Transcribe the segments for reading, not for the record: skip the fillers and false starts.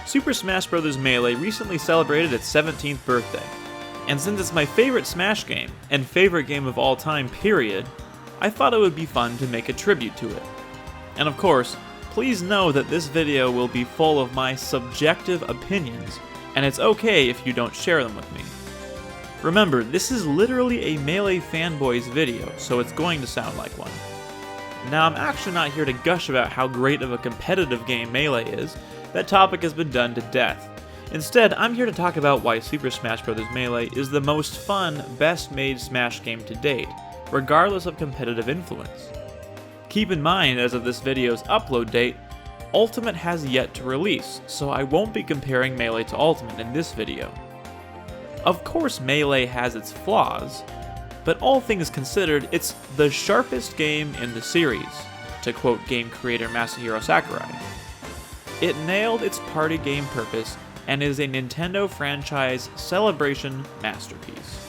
Super Smash Bros. Melee recently celebrated its 17th birthday, and since it's my favorite Smash game, and favorite game of all time period, I thought it would be fun to make a tribute to it. And of course, please know that this video will be full of my subjective opinions, and it's okay if you don't share them with me. Remember, this is literally a Melee fanboys video, so it's going to sound like one. Now, I'm actually not here to gush about how great of a competitive game Melee is. That topic has been done to death. Instead, I'm here to talk about why Super Smash Bros. Melee is the most fun, best-made Smash game to date, regardless of competitive influence. Keep in mind, as of this video's upload date, Ultimate has yet to release, so I won't be comparing Melee to Ultimate in this video. Of course, Melee has its flaws, but all things considered, it's the sharpest game in the series, to quote game creator Masahiro Sakurai. It nailed its party game purpose and is a Nintendo franchise celebration masterpiece.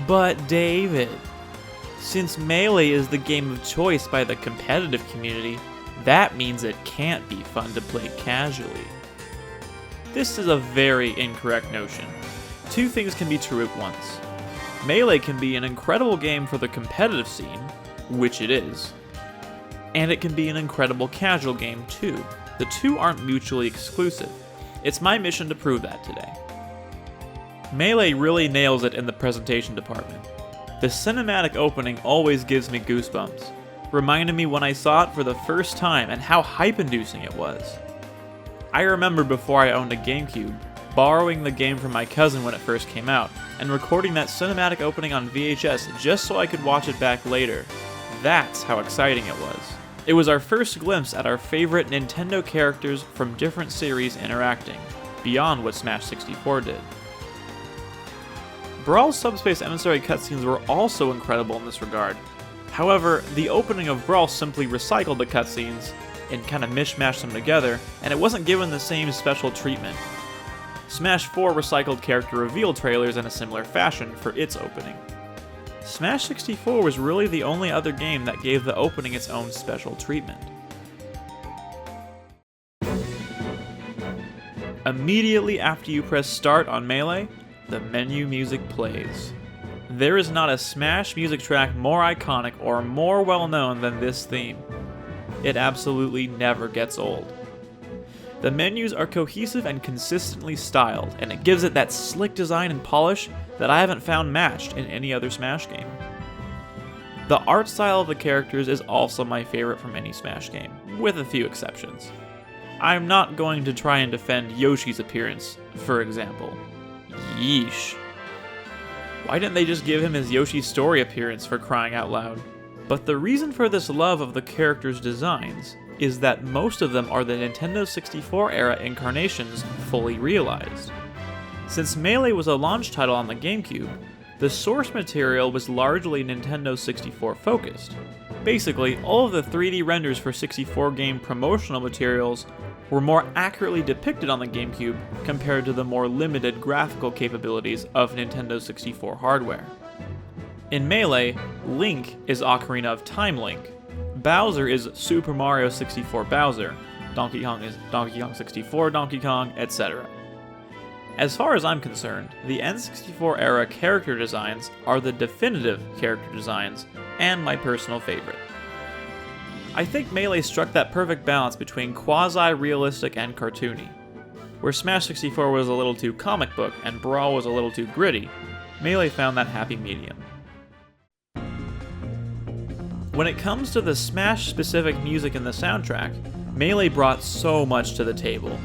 But David, since Melee is the game of choice by the competitive community, that means it can't be fun to play casually. This is a very incorrect notion. Two things can be true at once. Melee can be an incredible game for the competitive scene, which it is, and it can be an incredible casual game too. The two aren't mutually exclusive. It's my mission to prove that today. Melee really nails it in the presentation department. The cinematic opening always gives me goosebumps, reminding me when I saw it for the first time and how hype-inducing it was. I remember before I owned a GameCube, borrowing the game from my cousin when it first came out, and recording that cinematic opening on VHS just so I could watch it back later. That's how exciting it was. It was our first glimpse at our favorite Nintendo characters from different series interacting, beyond what Smash 64 did. Brawl's Subspace Emissary cutscenes were also incredible in this regard. However, the opening of Brawl simply recycled the cutscenes and kind of mishmashed them together, and it wasn't given the same special treatment. Smash 4 recycled character reveal trailers in a similar fashion for its opening. Smash 64 was really the only other game that gave the opening its own special treatment. Immediately after you press start on Melee, the menu music plays. There is not a Smash music track more iconic or more well known than this theme. It absolutely never gets old. The menus are cohesive and consistently styled, and it gives it that slick design and polish that I haven't found matched in any other Smash game. The art style of the characters is also my favorite from any Smash game, with a few exceptions. I'm not going to try and defend Yoshi's appearance, for example. Yeesh. Why didn't they just give him his Yoshi Story appearance, for crying out loud? But the reason for this love of the characters' designs is that most of them are the Nintendo 64 era incarnations fully realized. Since Melee was a launch title on the GameCube, the source material was largely Nintendo 64 focused. Basically, all of the 3D renders for 64 game promotional materials were more accurately depicted on the GameCube compared to the more limited graphical capabilities of Nintendo 64 hardware. In Melee, Link is Ocarina of Time Link, Bowser is Super Mario 64 Bowser, Donkey Kong is Donkey Kong 64 Donkey Kong, etc. As far as I'm concerned, the N64 era character designs are the definitive character designs, and my personal favorite. I think Melee struck that perfect balance between quasi-realistic and cartoony. Where Smash 64 was a little too comic book and Brawl was a little too gritty, Melee found that happy medium. When it comes to the Smash-specific music in the soundtrack, Melee brought so much to the table.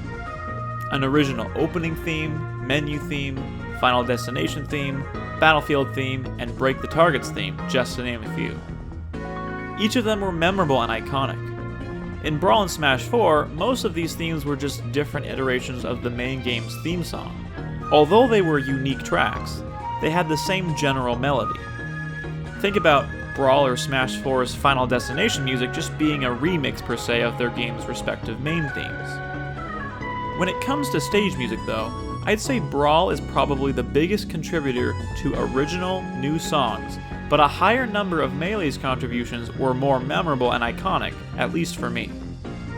An original opening theme, menu theme, Final Destination theme, Battlefield theme, and Break the Targets theme, just to name a few. Each of them were memorable and iconic. In Brawl and Smash 4, most of these themes were just different iterations of the main game's theme song. Although they were unique tracks, they had the same general melody. Think about Brawl or Smash 4's Final Destination music just being a remix per se of their game's respective main themes. When it comes to stage music though, I'd say Brawl is probably the biggest contributor to original, new songs, but a higher number of Melee's contributions were more memorable and iconic, at least for me.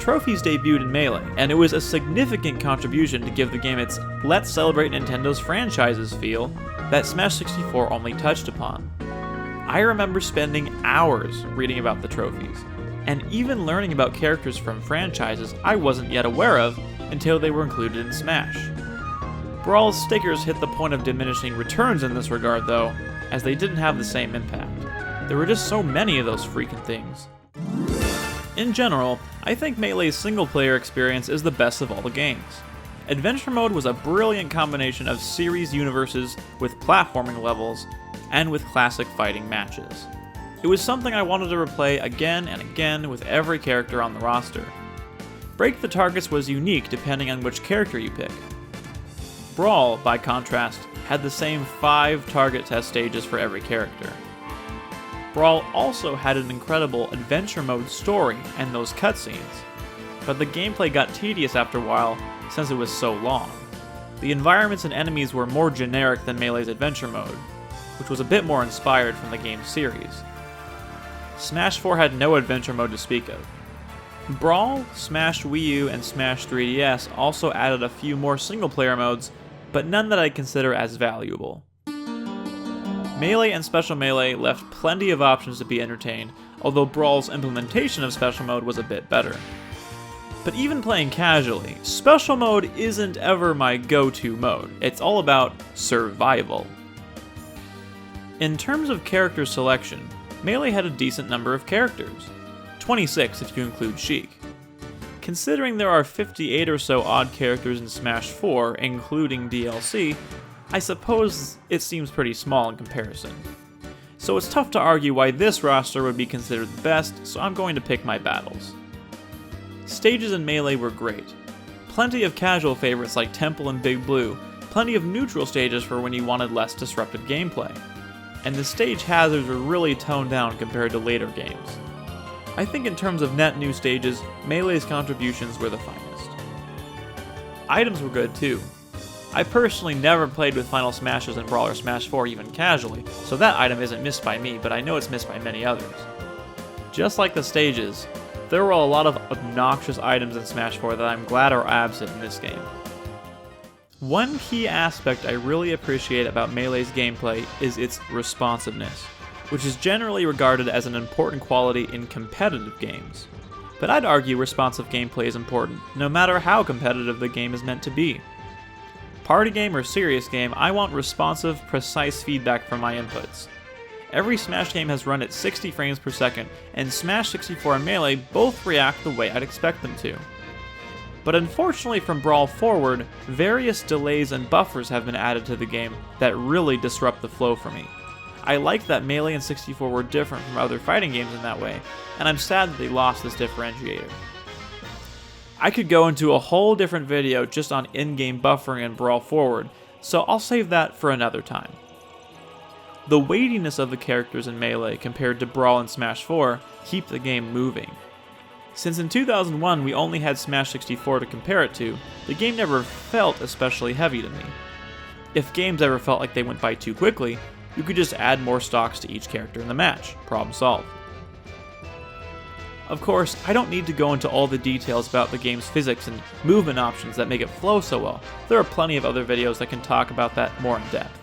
Trophies debuted in Melee, and it was a significant contribution to give the game its "let's celebrate Nintendo's franchises" feel that Smash 64 only touched upon. I remember spending hours reading about the trophies, and even learning about characters from franchises I wasn't yet aware of until they were included in Smash. Brawl's stickers hit the point of diminishing returns in this regard though, as they didn't have the same impact. There were just so many of those freaking things. In general, I think Melee's single-player experience is the best of all the games. Adventure Mode was a brilliant combination of series universes with platforming levels, and with classic fighting matches. It was something I wanted to replay again and again with every character on the roster. Break the Targets was unique depending on which character you pick. Brawl, by contrast, had the same 5 target test stages for every character. Brawl also had an incredible Adventure Mode story and those cutscenes, but the gameplay got tedious after a while since it was so long. The environments and enemies were more generic than Melee's Adventure Mode, which was a bit more inspired from the game's series. Smash 4 had no Adventure Mode to speak of. Brawl, Smash Wii U, and Smash 3DS also added a few more single-player modes, but none that I'd consider as valuable. Melee and Special Melee left plenty of options to be entertained, although Brawl's implementation of Special Mode was a bit better. But even playing casually, Special Mode isn't ever my go-to mode. It's all about survival. In terms of character selection, Melee had a decent number of characters, 26 if you include Sheik. Considering there are 58 or so odd characters in Smash 4, including DLC, I suppose it seems pretty small in comparison. So it's tough to argue why this roster would be considered the best, so I'm going to pick my battles. Stages in Melee were great. Plenty of casual favorites like Temple and Big Blue, plenty of neutral stages for when you wanted less disruptive gameplay. And the stage hazards were really toned down compared to later games. I think in terms of net new stages, Melee's contributions were the finest. Items were good too. I personally never played with Final Smashes and Brawl or Smash 4 even casually, so that item isn't missed by me, but I know it's missed by many others. Just like the stages, there were a lot of obnoxious items in Smash 4 that I'm glad are absent in this game. One key aspect I really appreciate about Melee's gameplay is its responsiveness, which is generally regarded as an important quality in competitive games. But I'd argue responsive gameplay is important, no matter how competitive the game is meant to be. Party game or serious game, I want responsive, precise feedback from my inputs. Every Smash game has run at 60 frames per second, and Smash 64 and Melee both react the way I'd expect them to. But unfortunately from Brawl forward, various delays and buffers have been added to the game that really disrupt the flow for me. I liked that Melee and 64 were different from other fighting games in that way, and I'm sad that they lost this differentiator. I could go into a whole different video just on in-game buffering and Brawl forward, so I'll save that for another time. The weightiness of the characters in Melee compared to Brawl and Smash 4 keep the game moving. Since in 2001 we only had Smash 64 to compare it to, the game never felt especially heavy to me. If games ever felt like they went by too quickly, you could just add more stocks to each character in the match. Problem solved. Of course, I don't need to go into all the details about the game's physics and movement options that make it flow so well. There are plenty of other videos that can talk about that more in depth.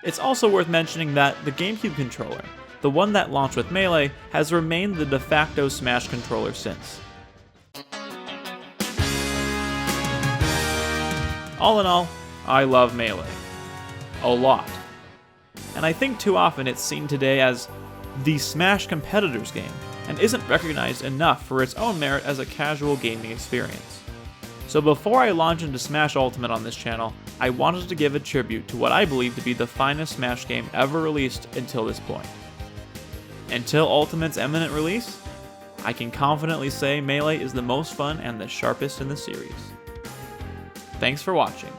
It's also worth mentioning that the GameCube controller, the one that launched with Melee, has remained the de facto Smash controller since. All in all, I love Melee. A lot. And I think too often it's seen today as the Smash competitor's game, and isn't recognized enough for its own merit as a casual gaming experience. So before I launch into Smash Ultimate on this channel, I wanted to give a tribute to what I believe to be the finest Smash game ever released until this point. Until Ultimate's imminent release, I can confidently say Melee is the most fun and the sharpest in the series. Thanks for watching.